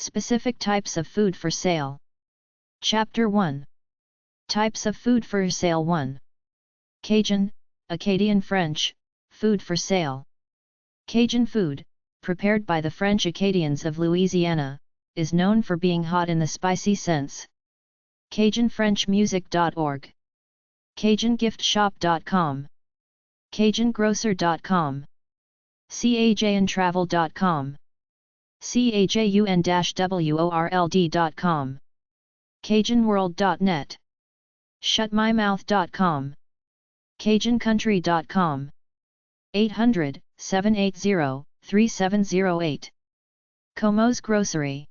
Specific types of food for sale. Chapter 1. Types of food for sale 1. Cajun, Acadian French, food for sale. Cajun food, prepared by the French Acadians of Louisiana, is known for being hot in the spicy sense. CajunFrenchMusic.org, CajunGiftShop.com, CajunGrocer.com, CajunTravel.com, CajunWorld.com, CajunWorld.net, ShutMyMouth.com, CajunCountry.com, 800-780-3708. Como's Grocery,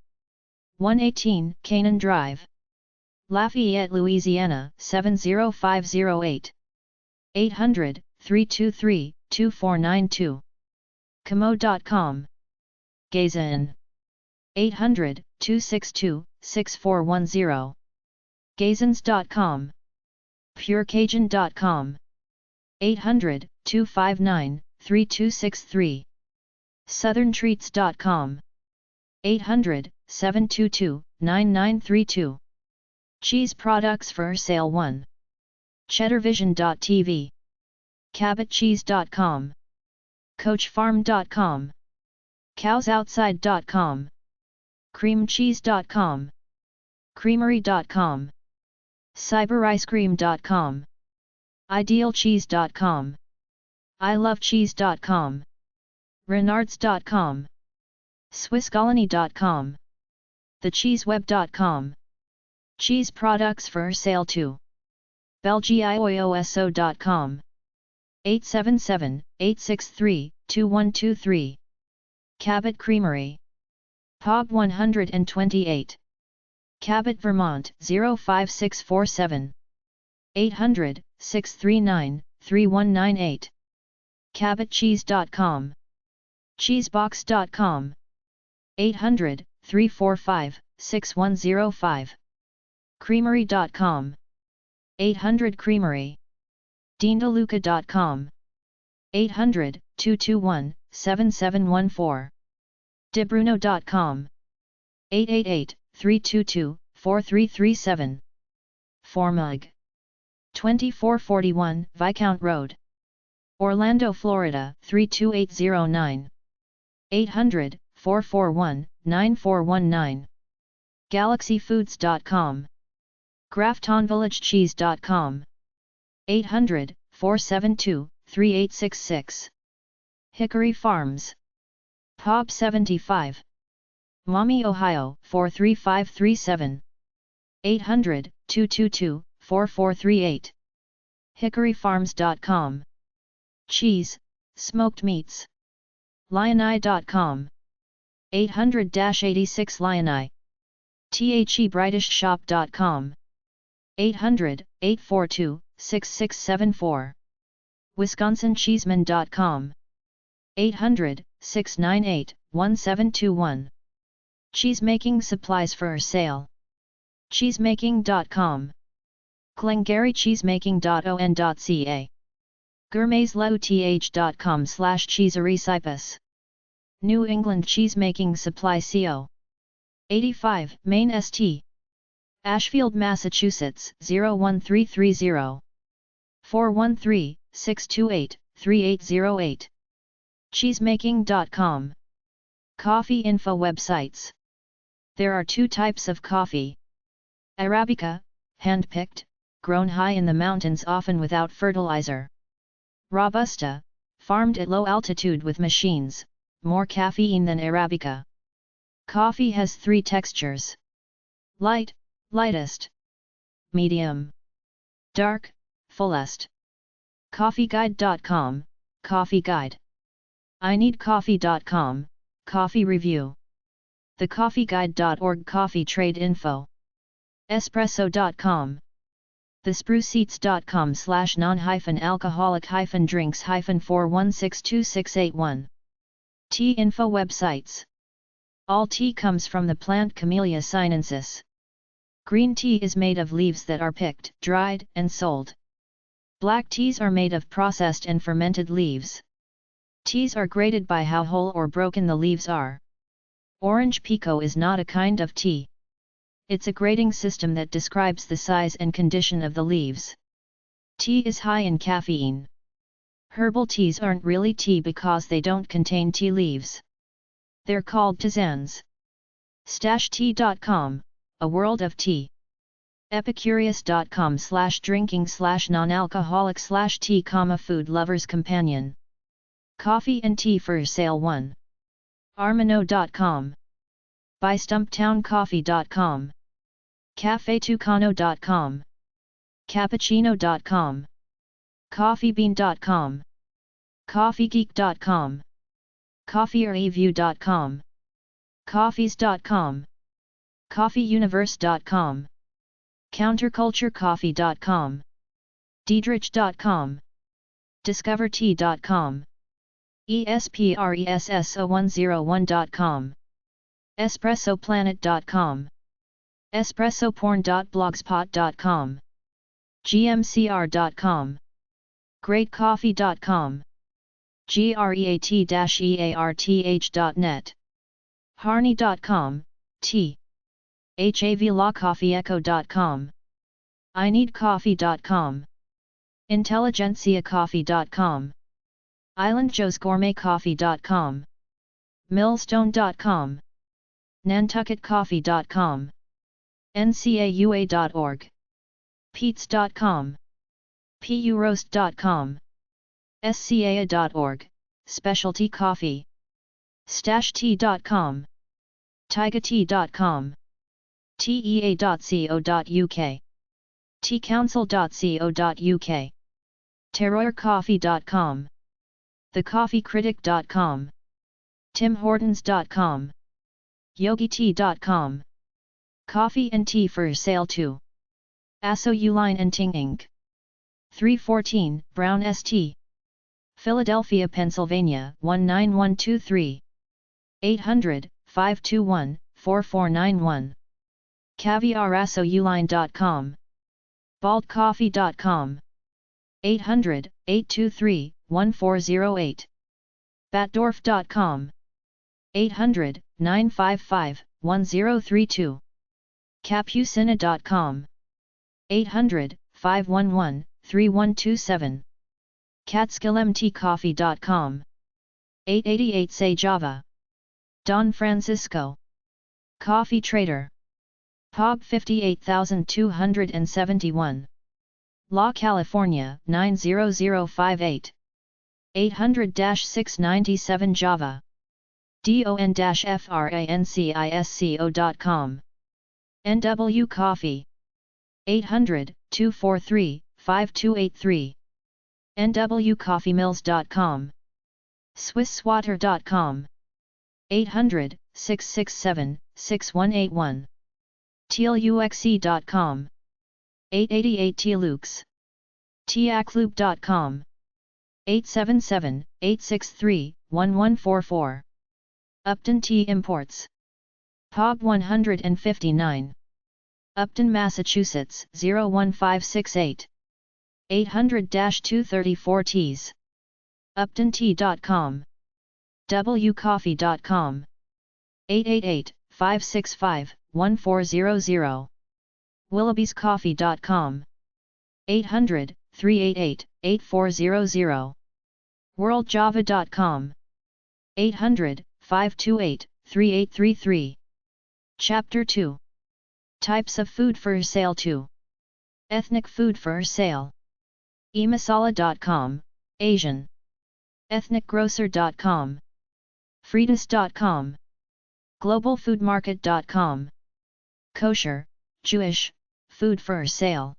118 Canaan Drive, Lafayette, Louisiana 70508, 800-323-2492. Como.com. Gazin, 800-262-6410. Gazins.com. PureCajun.com. 800-259-3263. SouthernTreats.com. 800-722-9932. Cheese products for sale 1. CheddarVision.tv. CabotCheese.com. CoachFarm.com. CowsOutside.com. CreamCheese.com. Creamery.com. CyberIceCream.com. IdealCheese.com. ILoveCheese.com. Renards.com. SwissColony.com. TheCheeseWeb.com. Cheese products for sale 2. BelgiOOSO.com. 877-863-2123. Cabot Creamery. Pog 128. Cabot, Vermont 05647. 800-639-3198. CabotCheese.com. Cheesebox.com. 800-345-6105. Creamery.com. 800 Creamery. DeanDeLuca.com. 800-221-7714. DeBruno.com. 888-322-4337. Formug. 2441 Viscount Road, Orlando, Florida 32809. 800-441-9419. GalaxyFoods.com. GraftonVillageCheese.com. 800-472-3866. Hickory Farms. Pop 75. Maumee, Ohio 43537. 800-222-4438. HickoryFarms.com. Cheese, smoked meats. Lioneye.com. 800-86 Lioneye. TheBritishShop.com. 800-842-6674. WisconsinCheeseman.com. 800-698-1721. Cheesemaking supplies for sale. Cheesemaking.com. Glengarry Cheesemaking.on.ca. Gourmetsleuth.com/cheeserycipus. New England Cheesemaking Supply Co. 85 Main St. Ashfield, Massachusetts 01330. 413-628-3808. Cheesemaking.com. Coffee info websites. There are 2 types of coffee. Arabica, hand-picked, grown high in the mountains often without fertilizer. Robusta, farmed at low altitude with machines, more caffeine than Arabica. Coffee has 3 textures. Light, lightest. Medium. Dark, fullest. CoffeeGuide.com, Coffee Guide. INeedCoffee.com, Coffee Review. TheCoffeeGuide.org, Coffee Trade Info. Espresso.com. TheSpruce-non-alcoholic-drinks-4162681. Tea info websites. All tea comes from the plant Camellia sinensis. Green tea is made of leaves that are picked, dried, and sold. Black teas are made of processed and fermented leaves. Teas are graded by how whole or broken the leaves are. Orange pekoe is not a kind of tea. It's a grading system that describes the size and condition of the leaves. Tea is high in caffeine. Herbal teas aren't really tea because they don't contain tea leaves. They're called tisanes. Stashtea.com, a world of tea. Epicurious.com/drinking/non-alcoholic/tea, food lover's companion. Coffee and tea for sale 1. Armano.com. ByStumptownCoffee.com. CafeTucano.com. Cappuccino.com. CoffeeBean.com. CoffeeGeek.com. CoffeeReview.com. Coffees.com. CoffeeUniverse.com. CounterCultureCoffee.com. Diedrich.com. DiscoverTea.com. ESPRESSO101.com. EspressoPlanet.com. EspressoPorn.blogspot.com. GMCR.com. GreatCoffee.com. GREAT-EARTH.net. Harney.com, tea. HAVLawCoffeeEcho.com. INeedCoffee.com. IntelligentsiaCoffee.com. IslandJoesGourmetCoffee.com. Millstone.com. NantucketCoffee.com. NCAUA.org. Peets.com. PURoast.com. SCAA.org, Specialty Coffee. StashTea.com. TigaTea.com. TEA.co.uk. TeaCouncil.co.uk. TerroirCoffee.com. TheCoffeeCritic.com. TimHortons.com. YogiTea.com. Coffee and tea for sale 2. Asso Uline and Ting Inc. 314, Brown St. Philadelphia, Pennsylvania 19123. 800-521-4491. CaviarAssoUline.com. BaldCoffee.com. 800-823-1408. Batdorf.com. 800-955-1032. Capucina.com. 800-511-3127. CatskillMTCoffee.com. 888 Say Java. Don Francisco. Coffee Trader. POG 58271. La California 90058. 800-697 Java. DON-FRANCISCO.com. NW Coffee. 800-243-5283. nwcoffeemills.com. swisswater.com. 800-667-6181. tealuxe.com. 888 Tealux. teaclube.com. 877-863-1144. Upton Tea Imports. POG 159. Upton, Massachusetts 01568. 800-234 Teas. UptonTea.com. wcoffee.com. 888-565-1400. willoughbyscoffee.com. 800-388-8400. worldjava.com. 800-528-3833. Chapter 2. Types of food for sale 2. Ethnic food for sale. emasala.com, Asian. ethnicgrocer.com. Fridas.com. globalfoodmarket.com. Kosher, Jewish, food for sale.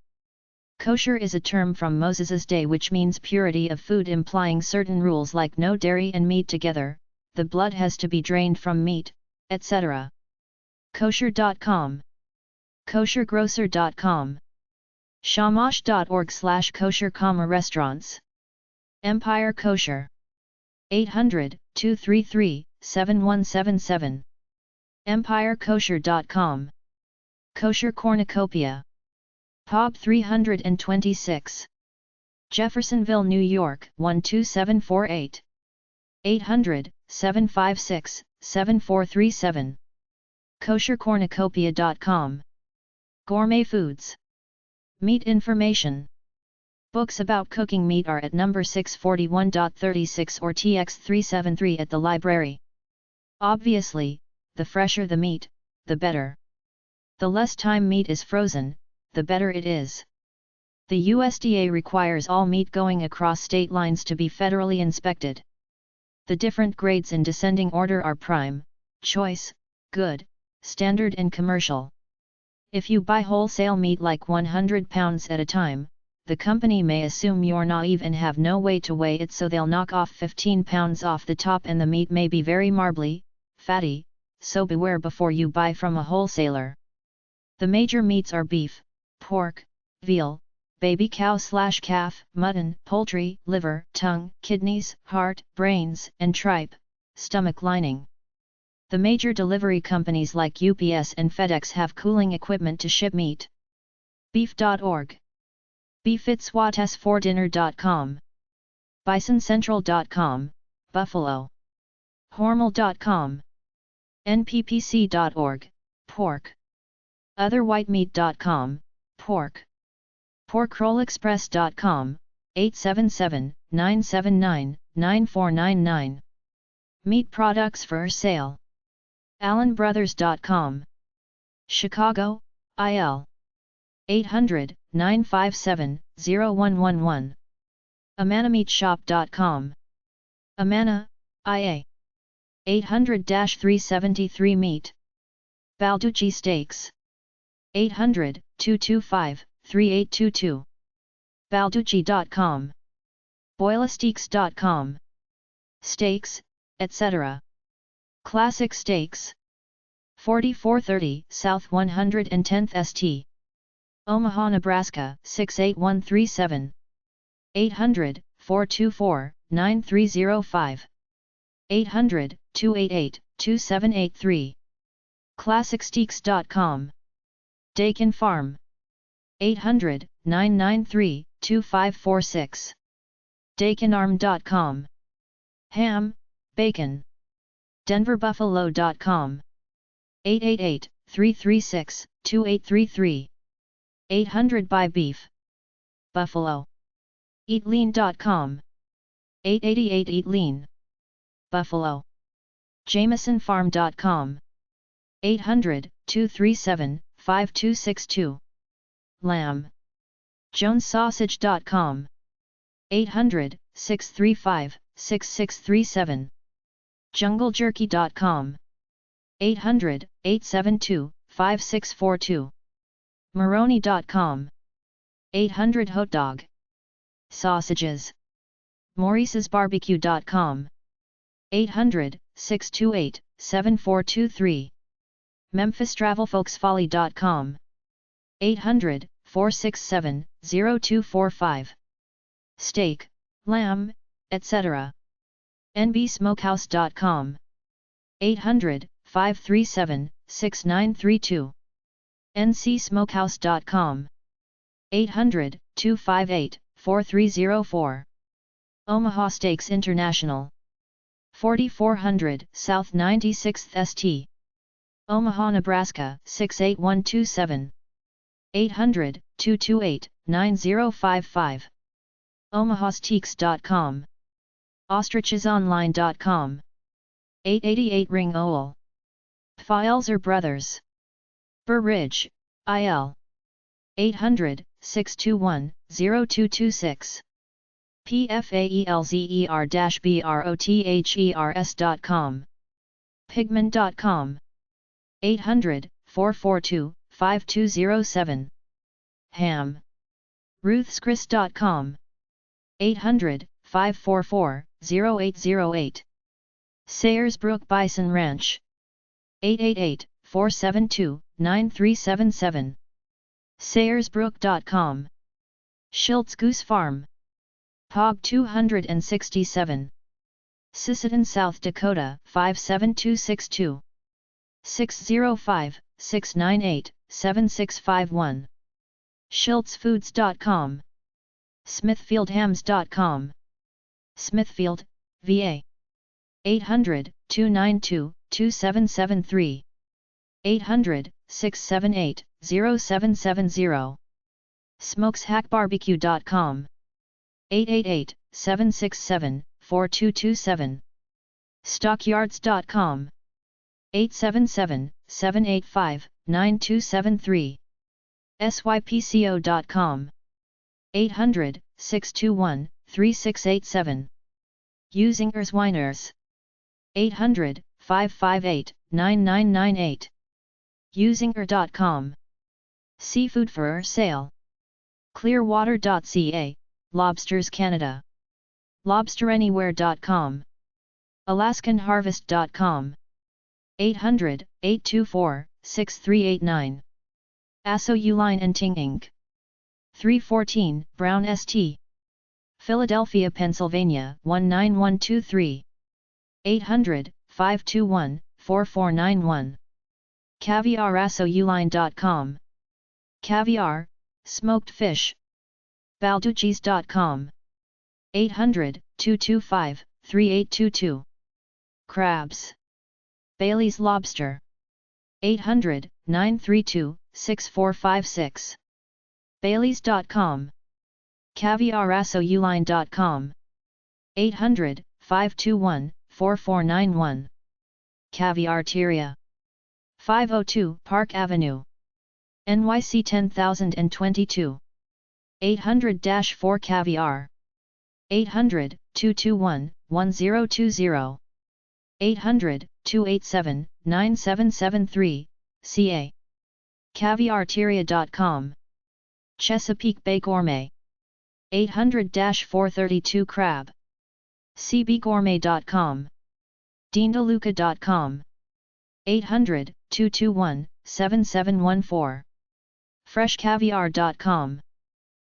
Kosher is a term from Moses' day which means purity of food, implying certain rules like no dairy and meat together, the blood has to be drained from meat, etc. Kosher.com. koshergrocer.com. shamash.org/kosher, restaurants. Empire Kosher. 800-233-7177. empirekosher.com. Kosher Cornucopia. POB 326. Jeffersonville, New York 12748. 756-7437. koshercornucopia.com. Gourmet foods. Meat information. Books about cooking meat are at number 641.36 or TX373 at the library. Obviously, the fresher the meat, the better. The less time meat is frozen, the better it is. The USDA requires all meat going across state lines to be federally inspected. The different grades in descending order are prime, choice, good, standard and commercial. If you buy wholesale meat like 100 pounds at a time, the company may assume you're naive and have no way to weigh it, so they'll knock off 15 pounds off the top, and the meat may be very marbly, fatty, so beware before you buy from a wholesaler. The major meats are beef, pork, veal, baby cow/calf, mutton, poultry, liver, tongue, kidneys, heart, brains, and tripe, stomach lining. The major delivery companies like UPS and FedEx have cooling equipment to ship meat. Beef.org. BeefIt'sWhat's4Dinner.com. BisonCentral.com, Buffalo. Hormel.com. NPPC.org, pork. OtherWhiteMeat.com, pork. PorkRollExpress.com, 877-979-9499. Meat products for sale. AllenBrothers.com. Chicago, IL. 800-957-0111. AmanaMeatShop.com. Amana, IA. 800-373 Meat. Balducci Steaks. 800-225-3822. Balducci.com. Boilasteaks.com. Steaks, etc. Classic Steaks. 4430 South 110th St. Omaha, Nebraska 68137. 800-424-9305. 800-288-2783. ClassicSteaks.com. Dakin Farm. 800-993-2546. DakinArm.com. Ham, bacon. DenverBuffalo.com. 888-336-2833. 800 Buy Beef. Buffalo. EatLean.com. 888 Eat Lean. Buffalo. JamesonFarm.com. 800-237-5262. Lamb. JonesSausage.com. 800-635-6637. JungleJerky.com. 800-872-5642. Maroni.com. 800 Hot Dog. Sausages. Maurice'sBarbecue.com. 800-628-7423. MemphisTravelFolksFolly.com. 800-467-0245. Steak, lamb, etc. NBSmokehouse.com. 800-537-6932. NCSmokehouse.com. 800-258-4304. Omaha Steaks International. 4400 South 96th St. Omaha, Nebraska 68127. 800-228-9055. OmahaSteaks.com. OstrichesOnline.com. 888 Ring Owl. Pfielzer Brothers. Burr Ridge, IL. 800-621-0226. PFAELZER-BROTHERS.com. Pigman.com. 800-442-5207. Ham. RuthsChris.com. 800-544-0808. Sayersbrook Bison Ranch. 888-472-9377. Sayersbrook.com. Schiltz Goose Farm. Pog 267. Sisseton, South Dakota 57262. 605-698-7651. SchiltzFoods.com. SmithfieldHams.com. Smithfield, VA. 800-292-2773. 800-678-0770. Smokeshackbarbecue.com. 888-767-4227. Stockyards.com. 877-785-9273. sypco.com. 800-621-3687. Using Erzweiners. 800-558-9998. Usinger.com. Seafood for sale. Clearwater.ca, Lobsters Canada. LobsterAnywhere.com. AlaskanHarvest.com. 800-824-6389. Asso Uline and Ting Inc. 314 Brown St. Philadelphia, Pennsylvania 19123. 800-521-4491. CaviarAssoUline.com. Caviar, smoked fish. Balducci's.com. 800-225-3822. Crabs. Bailey's Lobster. 800-932-6456. Baileys.com. CaviarAssoUline.com. 800-521-4491. Caviarteria. 502 Park Avenue. NYC 10022. 800-4 Caviar. 800-221-1020. 800-287-9773, ca. Caviarteria.com. Chesapeake Bay Gourmet. 800-432 Crab. cbgourmet.com. DeanDeLuca.com. 800-221-7714. FreshCaviar.com.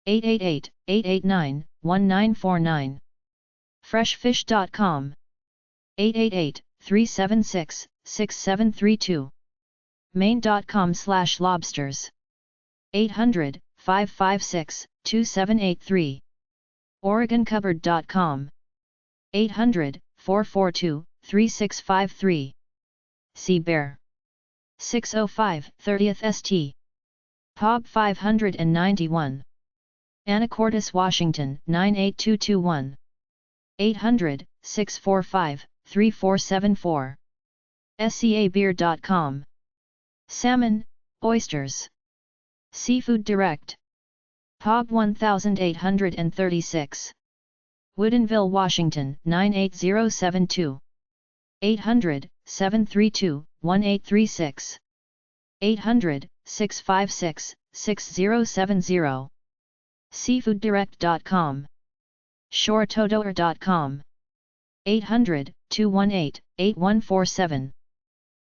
888-889-1949. FreshFish.com. 888-376-6732. Maine.com/lobsters. 800-556-2783. OregonCupboard.com. 800-442-3653. Sea Bear. 605 30th St. Pub 591. Anacortes, Washington 98221. 800-645-3474. SCAbeer.com. Salmon, oysters. Seafood Direct. Pub 1836. Woodinville, Washington 98072. 800-732-1836. 800-656-6070. SeafoodDirect.com. ShoreTodoer.com. 800-218-8147.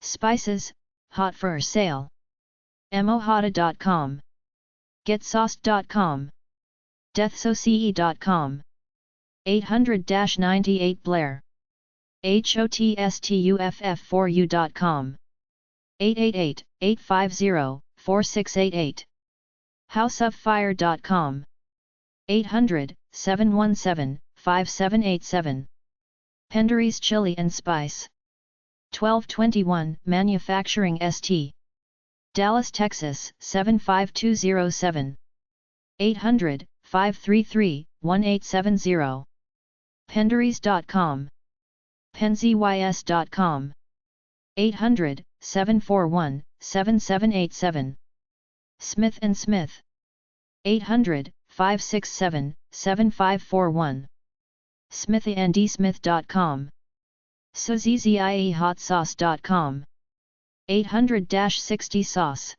Spices, hot for sale. Mohata.com. GetSauced.com. DeathSoce.com. 800-98 Blair. HOTSTUFF4U.com. 888-850-4688. HouseOfFire.com. 800-717-5787. Pendery's Chili and Spice. 1221 Manufacturing St. Dallas, Texas 75207. 800-533-1870. Penderys.com. Penzys.com. 800-741-7787. Smith & Smith. 800-567-7541. SmithyandSmith.com. SuzieHotsauce.com. 800-60 Sauce.